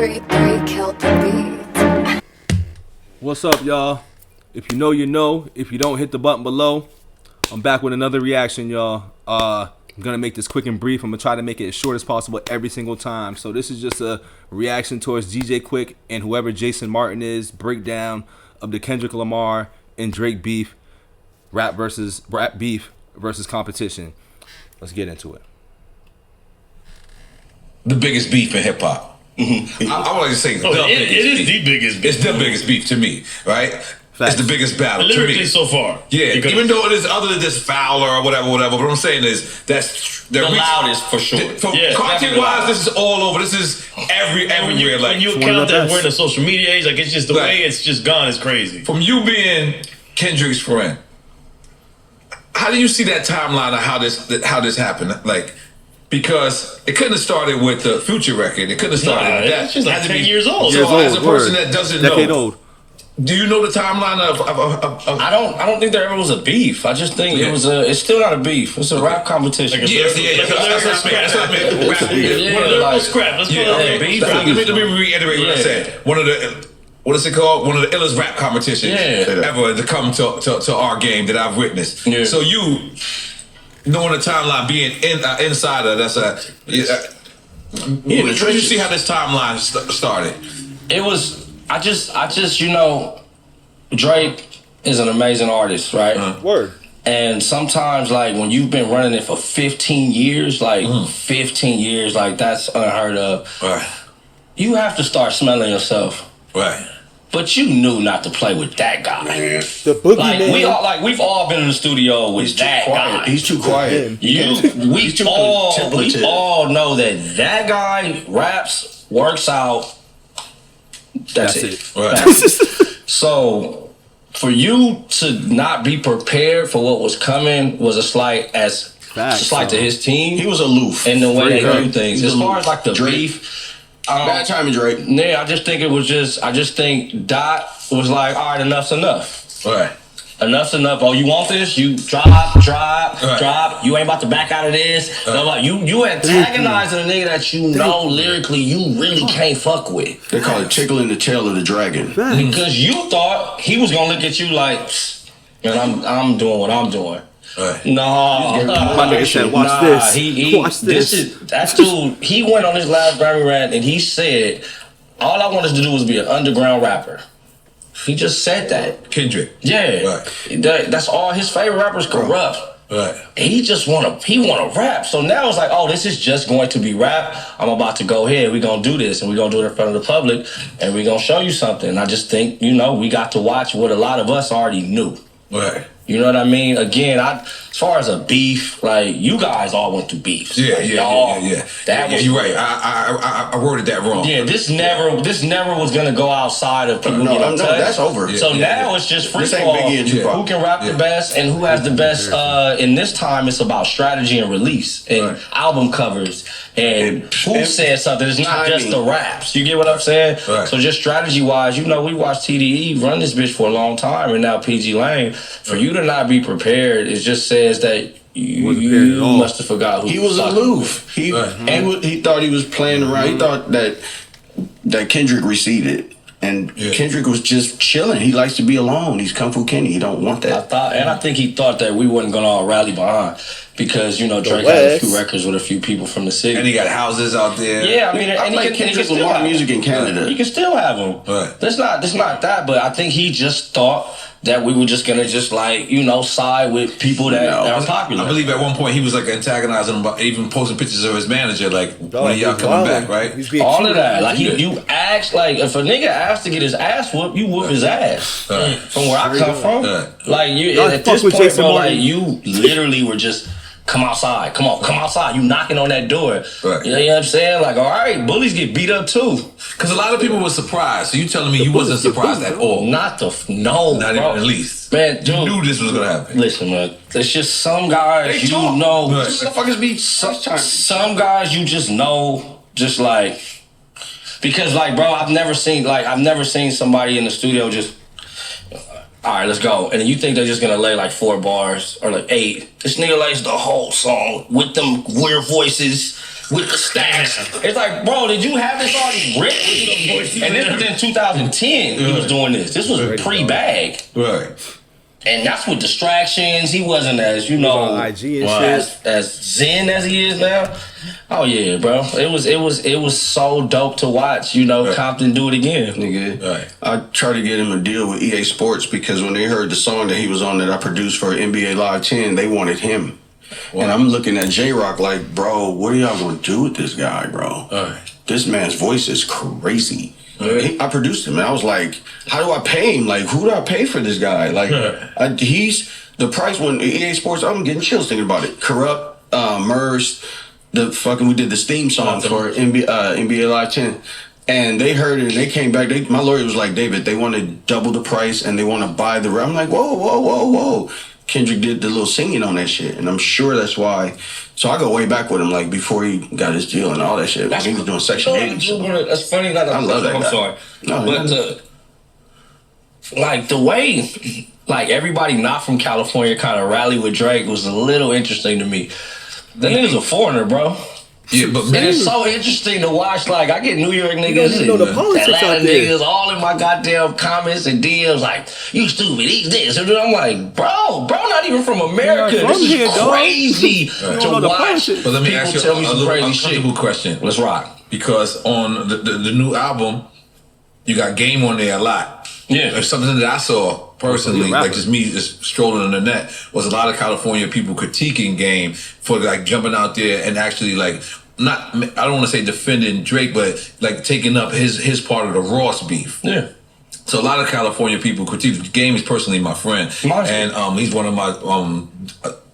3 killed the beat. What's up, y'all? If you know, you know. If you don't, hit the button below. I'm back with another reaction, y'all. I'm gonna make this quick and brief. I'm gonna try to make it as short as possible every single time. So this is just a reaction towards DJ QuiK and whoever Jason Martin is, breakdown of the Kendrick Lamar and Drake beef, rap beef versus competition. Let's get into it. The biggest beef in hip hop. I want to say it is the biggest beef. It's the biggest beef to me, right? Facts. It's the biggest battle lyrically to me. so far. Yeah, even though it is other than just Fowler or whatever. What I'm saying is that's the loudest for sure. Content-wise, this is all over. This is everywhere. When you count that we're in the social media age, like it's just the way it's just gone is crazy. From you being Kendrick's friend, how do you see that timeline of how this happened? Like, because it couldn't have started with the Future record. It couldn't have started with that. It's just like 10 years old. So as a person that doesn't know, old. Do you know the timeline of I don't think there ever was a beef. I just think it's still not a beef. It's a rap competition. That's what I meant. Rap beef. One of the scrap. Let's call it beef. Let me reiterate what I said. One of the what is it called? One of the illest rap competitions ever to come to our game that I've witnessed. Yeah. So you knowing the timeline, being insider, that's a you see how this timeline started? It was. I just, you know, Drake is an amazing artist, right? Word. And sometimes, like, when you've been running it for 15 years, like, 15 years, like, that's unheard of. Right. You have to start smelling yourself. Right. But you knew not to play with that guy. Man. The boogeyman. Like, we've all been in the studio with that guy. He's too quiet. We all know that guy raps, works out. That's it. Right. So, for you to not be prepared for what was coming was a slight to his team. He was aloof in the way they do things. As far as like the beef, bad timing, Drake. Yeah, I just think Dot was like, all right, enough's enough. Right. Enough's enough. Oh, you want this? You drop. You ain't about to back out of this. Like, you antagonizing a nigga that you know lyrically you really can't fuck with. They call it tickling the tail of the dragon. Because you thought he was gonna look at you like, man, I'm doing what I'm doing. Right. No, my nigga said, watch this. Watch this. That dude. He went on his last Grammy rant and he said, all I wanted to do was be an underground rapper. He just said that. Kendrick. Yeah. Right. That's all his favorite rappers corrupt. Right. And he wanna rap. So now it's like, oh, this is just going to be rap. I'm about to go ahead. We're gonna do this and we're gonna do it in front of the public and we're gonna show you something. And I just think, you know, we got to watch what a lot of us already knew. Right. You know what I mean? Again, as far as a beef, like, you guys all went through beefs. Yeah. That was you're right. I worded that wrong. Yeah, this never was gonna go outside of people getting touched. That's over. So now it's just free fall. Who can rap the best and who has the best? In this time, it's about strategy and release and album covers and who said something. It's not just the raps. You get what I'm saying? Right. So just strategy wise, you know, we watched TDE run this bitch for a long time, and now PG Lane. For you to not be prepared, it just says that you must have forgot who he was aloof. He thought he was playing around. He thought that Kendrick receded, and Kendrick was just chilling. He likes to be alone. He's Kung Fu Kenny. He don't want that. I think he thought that we wasn't gonna all rally behind because, you know, Drake had a few records with a few people from the city, and he got houses out there. Yeah, I mean, I play Kendrick Lamar music in Canada. You can still have them. Right. That's not that. But I think he just thought that we were just gonna like, you know, side with people that are popular. I believe at one point he was like antagonizing him, about even posting pictures of his manager, like, when y'all coming back, right? All of that. Like, you asked, like, if a nigga asked to get his ass whooped, you whoop his ass. From where I come from, like, you at this point, bro, like, you literally were just, come outside, come outside. You knocking on that door. Right. You know what I'm saying? Like, all right, bullies get beat up too. Because a lot of people were surprised. So you telling me you wasn't surprised at all? Not bro. Even the least. Man, dude, you knew this was gonna happen. Listen, man, there's just some guys know. Motherfuckers be some guys you just know, just like, because, like, bro, I've never seen somebody in the studio just, all right, let's go. And you think they're just gonna lay like 4 bars or like 8. This nigga lays the whole song with them weird voices, with the stacks. It's like, bro, did you have this already written? And this was in 2010. He was doing this. This was pre-bag. Right. And that's with distractions. He wasn't as, you know, IG and shit. as zen as he is now. Oh yeah, bro. It was so dope to watch, you know, Compton do it again. Nigga. Right. I tried to get him a deal with EA Sports because when they heard the song that he was on that I produced for NBA Live 10, they wanted him. Wow. And I'm looking at J-Rock like, bro, what are y'all gonna do with this guy, bro? This man's voice is crazy. I produced him, and I was like, how do I pay him? Like, who do I pay for this guy? Like, he's the price when EA Sports, I'm getting chills thinking about it. Corrupt, MERS, we did this theme song for NBA Live 10. And they heard it, and they came back. My lawyer was like, David, they want to double the price, and they want to buy the... I'm like, whoa. Kendrick did the little singing on that shit, and I'm sure that's why. So I go way back with him, like before he got his deal and all that shit. He was doing Section 80. So. That's funny. I love that guy. I'm sorry. No, but the way, like everybody not from California kind of rallied with Drake was a little interesting to me. That nigga's a foreigner, bro. Yeah, but man, it's so interesting to watch. Like, I get New York niggas and the politics Atlanta out there. niggas all in my goddamn comments and DMs like, you stupid, he's this. And I'm like, bro, not even from America. From This is here, crazy to watch. But let me ask you a little uncomfortable question. Let's rock. Because on the new album, you got Game on there a lot. Yeah. There's something that I saw personally, like just me just strolling on the net, was a lot of California people critiquing Game for like jumping out there and actually like not, I don't want to say defending Drake, but like taking up his part of the Ross beef. Yeah. So a lot of California people critique Game. Is personally my friend, and he's one of my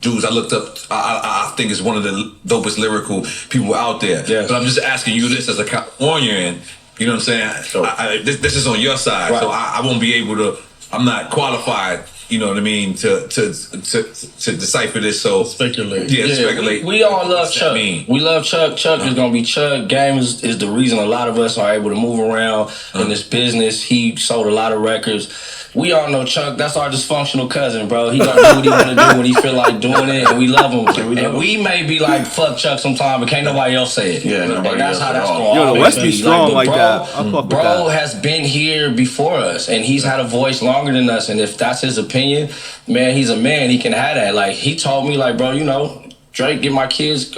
dudes I looked up. I think is one of the dopest lyrical people out there. Yes. But I'm just asking you this as a Californian. You know what I'm saying? Sure. This is on your side, right. So I won't be able to. I'm not qualified. You know what I mean? To decipher this. So speculate. Yeah, speculate. We all love Chuck. We love Chuck. Chuck is gonna be Chuck. Game is the reason a lot of us are able to move around in this business. He sold a lot of records. We all know Chuck. That's our dysfunctional cousin, bro. He gonna do what he wanna do when he feel like doing it, and we love him. And we may be like, fuck Chuck sometime, but can't nobody else say it. Yeah, and that's how that's going. Yo, the West be strong like that. Bro has been here before us, and he's had a voice longer than us. And if that's his opinion, man, he's a man. He can have that. Like, he told me, like, bro, you know, Drake, get my kids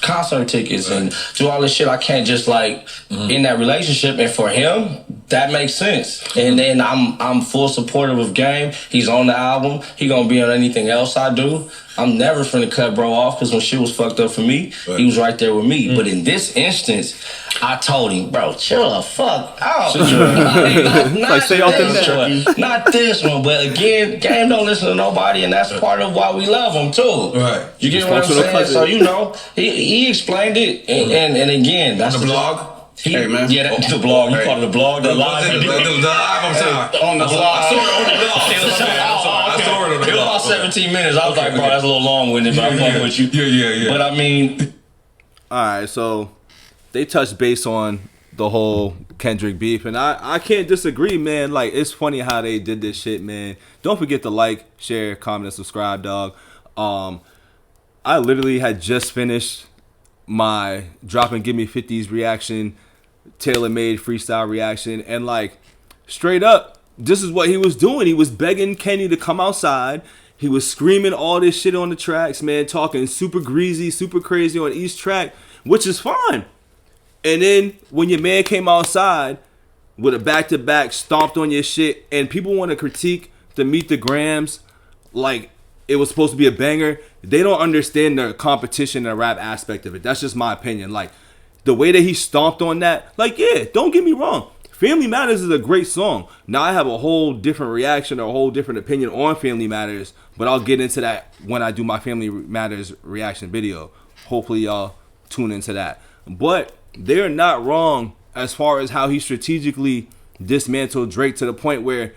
concert tickets and do all this shit. I can't just like in that relationship. And for him, that makes sense. And then I'm full supportive of Game. He's on the album. He gonna be on anything else I do. I'm never finna cut bro off because when shit was fucked up for me, he was right there with me. But in this instance, I told him, bro, chill the fuck out. Not this one, but again, Game don't listen to nobody, and that's part of why we love him too. Right. You get what I'm saying? So you know, he explained it, and again, that's the blog. Hey man, yeah, that's the blog. You call it the blog, the live. The live. I'm sorry. On the blog. I saw it on the blog. I saw it on the blog. It was about 17 minutes. I was like, bro, that's a little long-winded, but I'm fucking with you. Yeah. But I mean, all right, so they touched base on the whole Kendrick beef, and I can't disagree, man. Like, it's funny how they did this shit, man. Don't forget to like, share, comment, and subscribe, dog. I literally had just finished my Drop and Give Me 50s reaction, tailor-made freestyle reaction, and like, straight up, this is what he was doing. He was begging Kenny to come outside. He was screaming all this shit on the tracks, man, talking super greasy, super crazy on each track, which is fine. And then when your man came outside with a back-to-back, stomped on your shit, and people want to critique the Meet the Grams like it was supposed to be a banger, they don't understand the competition and rap aspect of it. That's just my opinion. Like, the way that he stomped on that, like, yeah, don't get me wrong. Family Matters is a great song. Now, I have a whole different reaction or a whole different opinion on Family Matters, but I'll get into that when I do my Family Matters reaction video. Hopefully, y'all tune into that. But they're not wrong as far as how he strategically dismantled Drake to the point where,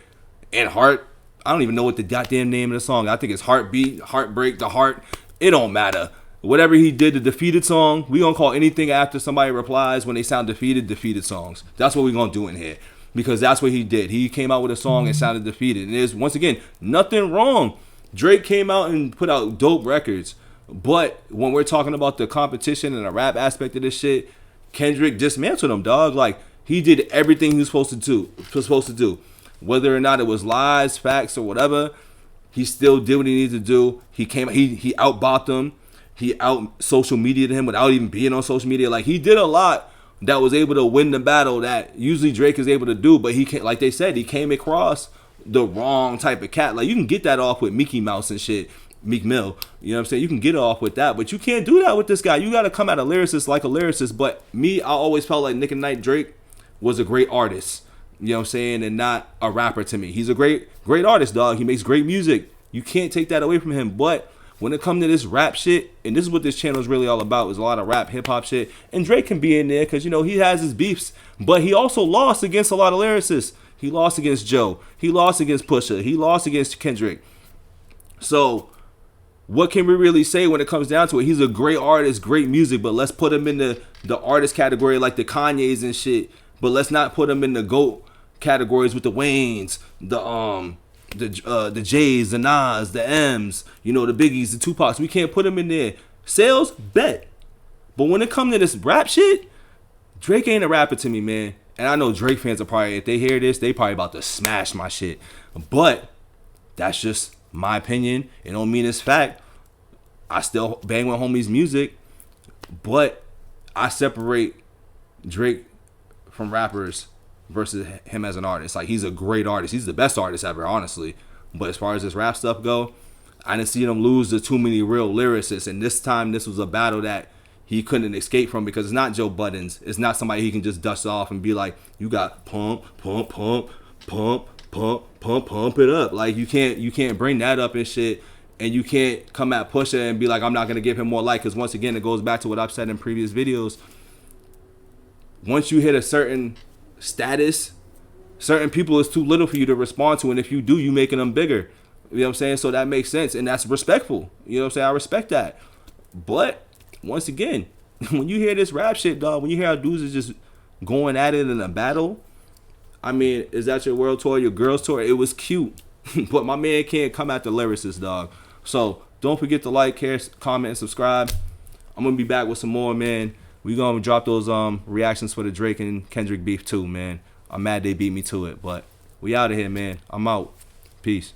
in Heart, I don't even know what the goddamn name of the song. I think it's Heartbeat, Heartbreak, The Heart. It don't matter. Whatever he did, the Defeated song, we gonna call anything after somebody replies when they sound defeated songs. That's what we gonna do in here. Because that's what he did. He came out with a song and sounded defeated. And there's, once again, nothing wrong. Drake came out and put out dope records. But when we're talking about the competition and the rap aspect of this shit, Kendrick dismantled him, dog. Like, he did everything he was supposed to do. Whether or not it was lies, facts, or whatever, he still did what he needed to do. He outbopped him. He out social media'd him without even being on social media. Like, he did a lot that was able to win the battle that usually Drake is able to do. But he can't, like they said, he came across the wrong type of cat. Like, you can get that off with Mickey Mouse and shit. Meek Mill, you know what I'm saying? You can get off with that, but you can't do that with this guy. You got to come at a lyricist like a lyricist. But me, I always felt like Nick and Knight Drake was a great artist, you know what I'm saying, and not a rapper to me. He's a great artist, dog. He makes great music. You can't take that away from him. But when it comes to this rap shit, and this is what this channel is really all about, is a lot of rap, hip-hop shit, and Drake can be in there because, you know, he has his beefs, but he also lost against a lot of lyricists. He lost against Joe. He lost against Pusha. He lost against Kendrick. So what can we really say when it comes down to it? He's a great artist, great music, but let's put him in the artist category like the Kanyes and shit. But let's not put him in the GOAT categories with the Waynes, the J's, the Nas, the M's, you know, the Biggies, the Tupacs. We can't put him in there. Sales, bet. But when it comes to this rap shit, Drake ain't a rapper to me, man. And I know Drake fans are probably, if they hear this, they probably about to smash my shit. But that's just my opinion. It don't mean it's fact. I still bang with homies' music, but I separate Drake from rappers versus him as an artist. Like, he's a great artist. He's the best artist ever, honestly. But as far as this rap stuff go, I didn't see him lose to too many real lyricists. And this time, this was a battle that he couldn't escape from because it's not Joe Buttons. It's not somebody he can just dust off and be like, you got pump it up. Like, you can't bring that up and shit, and you can't come at Pusha and be like, I'm not gonna give him more light, because once again, it goes back to what I've said in previous videos. Once you hit a certain status, certain people is too little for you to respond to, and if you do, you making them bigger. You know what I'm saying? So that makes sense, and that's respectful. You know what I'm saying? I respect that. But once again, when you hear this rap shit, dog, when you hear how dudes is just going at it in a battle, I mean, is that your world tour, your girls tour? It was cute. But my man can't come at the lyricist, dog. So don't forget to like, care, comment, and subscribe. I'm going to be back with some more, man. We going to drop those reactions for the Drake and Kendrick beef too, man. I'm mad they beat me to it. But we out of here, man. I'm out. Peace.